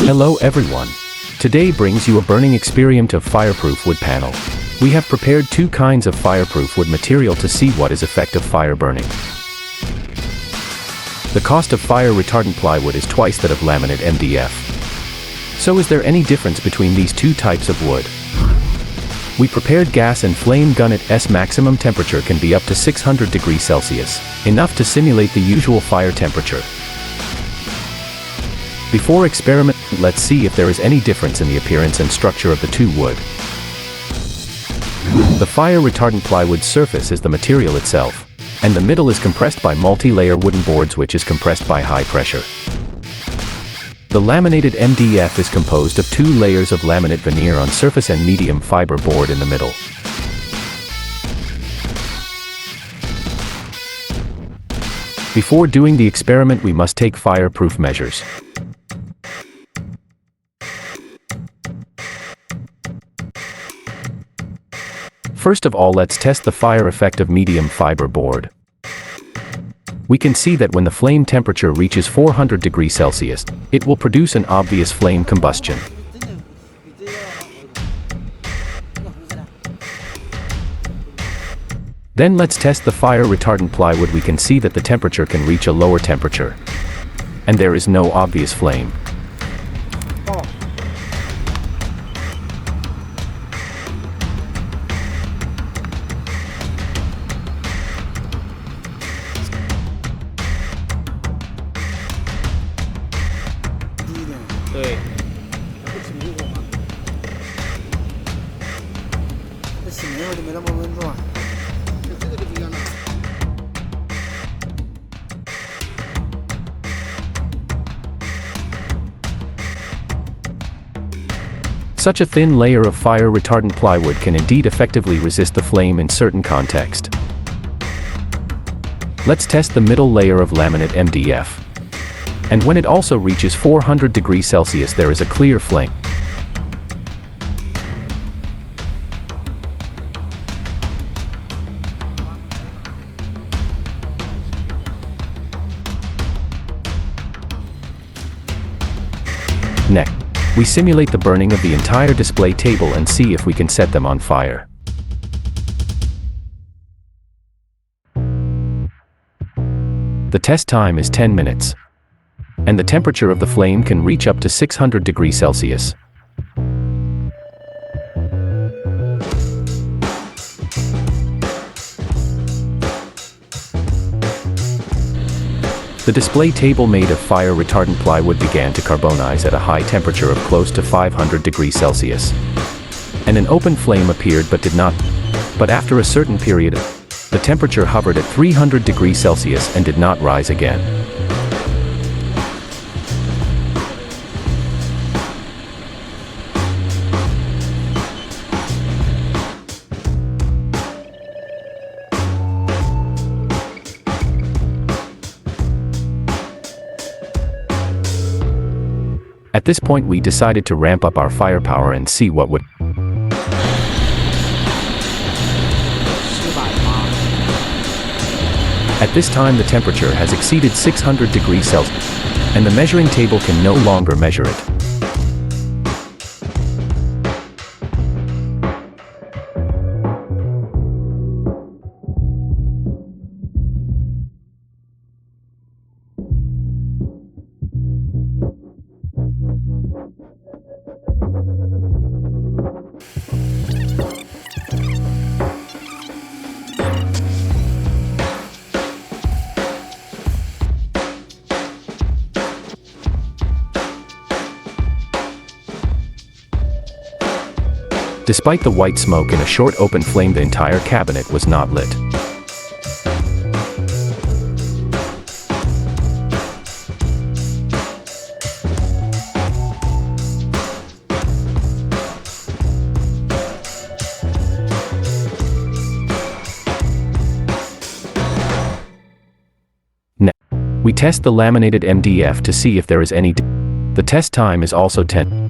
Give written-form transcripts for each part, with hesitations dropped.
Hello everyone. Today brings you a burning experiment of fireproof wood panel. We have prepared two kinds of fireproof wood material to see what is effect of fire burning. The cost of fire retardant plywood is twice that of laminate MDF. So is there any difference between these two types of wood? We prepared gas and flame gun at S maximum temperature can be up to 600 degrees Celsius, enough to simulate the usual fire temperature. Before experiment, let's see if there is any difference in the appearance and structure of the two wood. The fire retardant plywood surface is the material itself, and the middle is compressed by multi-layer wooden boards which is compressed by high pressure. The laminated MDF is composed of two layers of laminate veneer on surface and medium fiber board in the middle. Before doing the experiment, we must take fireproof measures. First of all, let's test the fire effect of medium fiber board. We can see that when the flame temperature reaches 400 degrees Celsius, it will produce an obvious flame combustion. Then let's test the fire retardant plywood. We can see that the temperature can reach a lower temperature, and there is no obvious flame. Such a thin layer of fire retardant plywood can indeed effectively resist the flame in certain context. Let's test the middle layer of laminate MDF. And when it also reaches 400 degrees Celsius, there is a clear flame. Next, we simulate the burning of the entire display table and see if we can set them on fire. The test time is 10 minutes. And the temperature of the flame can reach up to 600 degrees Celsius. The display table made of fire retardant plywood began to carbonize at a high temperature of close to 500 degrees Celsius. And an open flame appeared but did not. But after a certain period, the temperature hovered at 300 degrees Celsius and did not rise again. At this point, we decided to ramp up our firepower and see what would. At this time, the temperature has exceeded 600 degrees Celsius, and the measuring table can no longer measure it. Despite the white smoke in a short open flame, the entire cabinet was not lit. Next, we test the laminated MDF to see if there is any. The test time is also 10.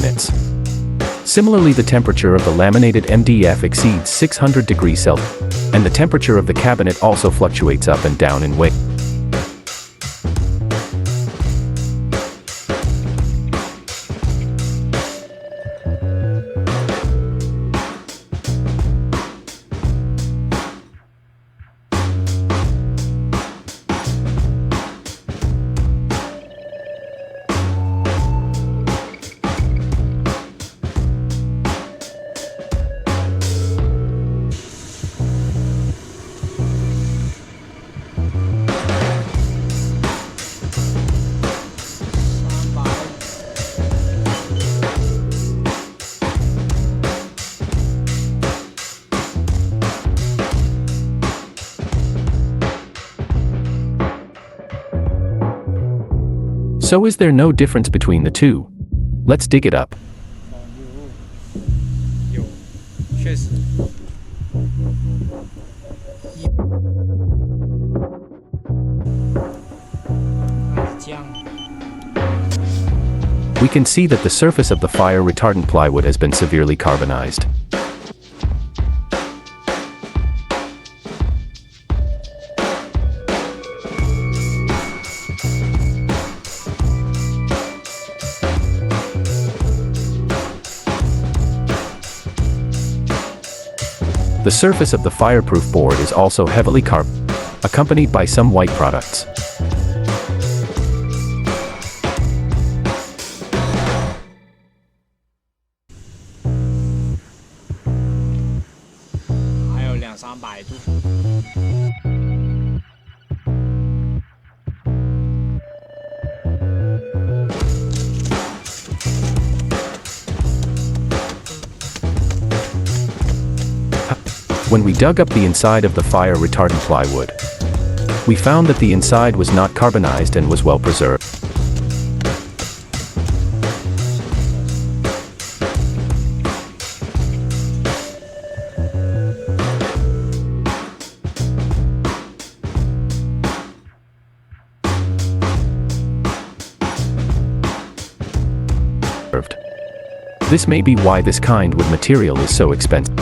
minutes. Similarly, the temperature of the laminated MDF exceeds 600 degrees Celsius, and the temperature of the cabinet also fluctuates up and down in weight. So is there no difference between the two? Let's dig it up. 有，确实。这样。 We can see that the surface of the fire retardant plywood has been severely carbonized. The surface of the fireproof board is also heavily carbon, accompanied by some white products. When we dug up the inside of the fire retardant plywood, we found that the inside was not carbonized and was well preserved. This may be why this kind of material is so expensive.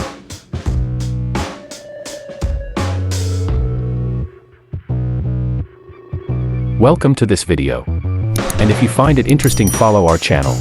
Welcome to this video. And if you find it interesting, follow our channel.